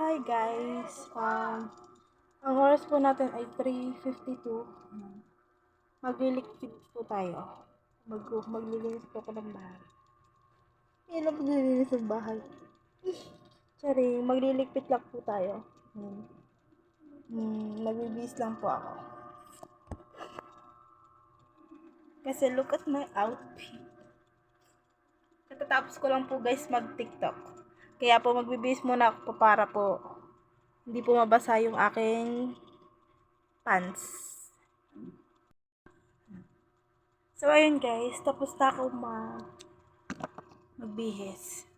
hi guys. Ang oras po natin ay 3:52. Magliligpit po tayo. Maglilinis po ako ng bahay. Yan ang maglilinis ng bahay. Sorry, magliligpit lang po tayo. Magbibis lang po ako. Kasi look at my outfit. Katatapos ko lang po guys mag-TikTok. Kaya po magbibis muna ako para po hindi po mabasa yung aking pants. So, ayun guys, tapos na ako magbihis.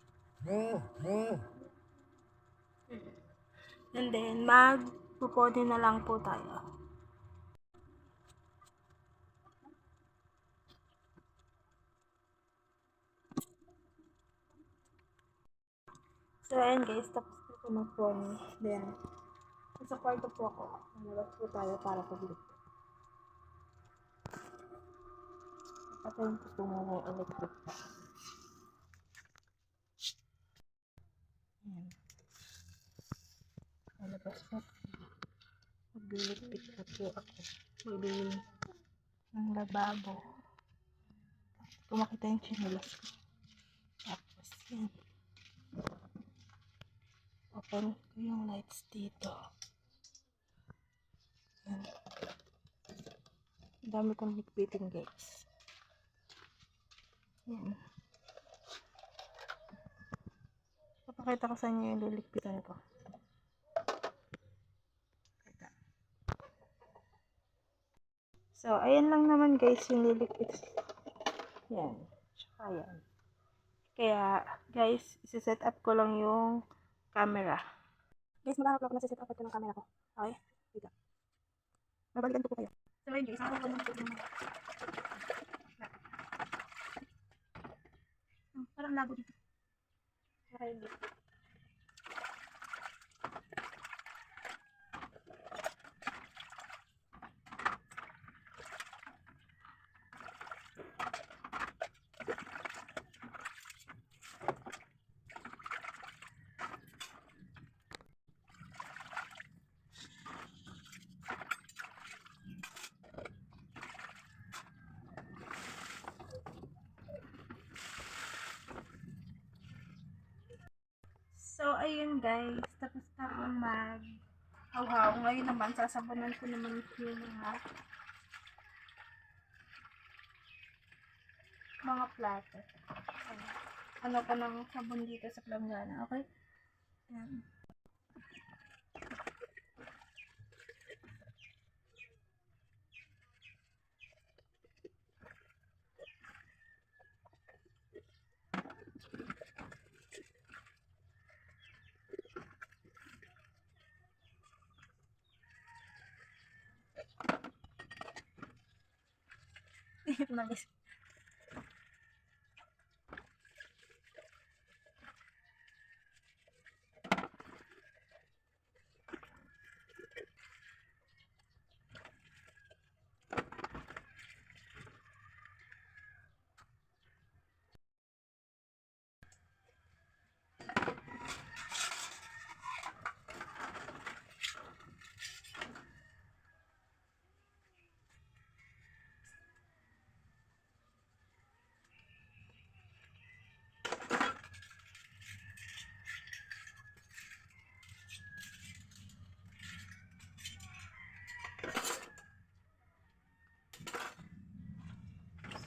And then, magpupodi na lang po tayo. So, ayun guys, tapos na po mag-pony. Then, sa kwarto po ako. Nalabas po tayo para pablik. Patayin ko po muna yung electric pa. Ayan. Nalabas po. Magliligpit na po ako. Magbili ng lababo. Kung makita yung chinelas ko. Tapos, yan. Open ko yung lights dito. Yan. Ang dami kong ligpitin guys. Yan. Papakita ko sa inyo yung liligpitan ko. Ito. So, ayan lang naman guys yung liligpit. Yan. Tsaka yan. Kaya, guys, isi-set up ko lang yung camera. Guys, maghanap lang ako na set up ko ng camera ko. Okay? Dito. Babalikan ko po kayo. So, ayun guys, ako ko lang po yung parang labo dito. Okay, dito. So, ayun guys, tapos na akong mag-haw-haw. Ngayon naman, sasabunan ko naman yung mga plato. Ano ko ng sabon dito sa planggana, okay? Yan. Malis.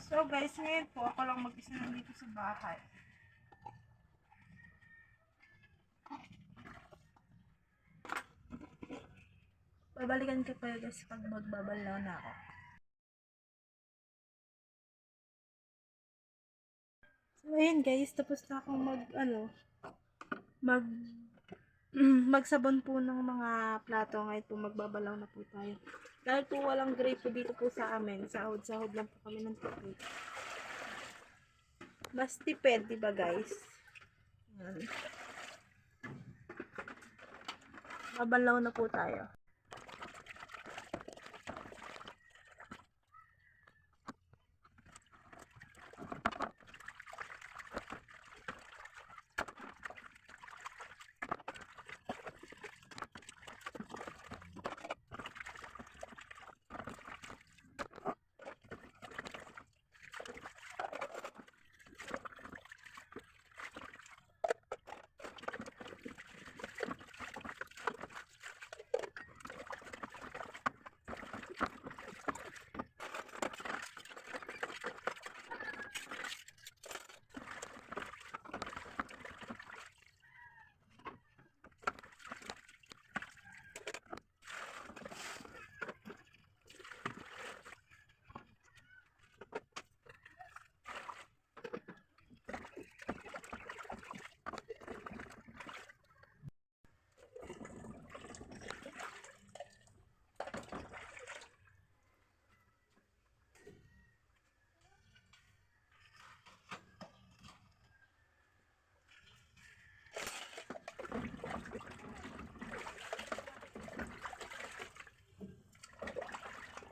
So guys, ngayon po ako lang mag-isa lang dito sa bahay. Babalikan ko pa guys pag magbabalaw na ako. So ayun guys, tapos na akong magsabon po ng mga plato. Ngayon po magbabalaw na po tayo. Dahil po walang gripo dito po sa amin. Sahod-sahod lang po kami ng tubig. Mas tipid, diba guys? Yan. Babalaw na po tayo.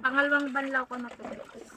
Pangalawang banlaw ko na to guys.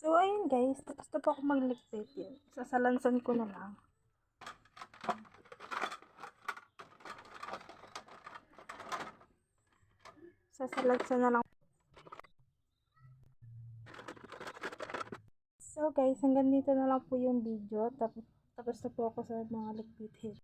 So, ayun guys, tapos na po ako magligpit yun. Sasalansan ko na lang. Sasalansan na lang. So guys, hanggang dito na lang po yung video. Tapos na po ako sa mga ligpitin.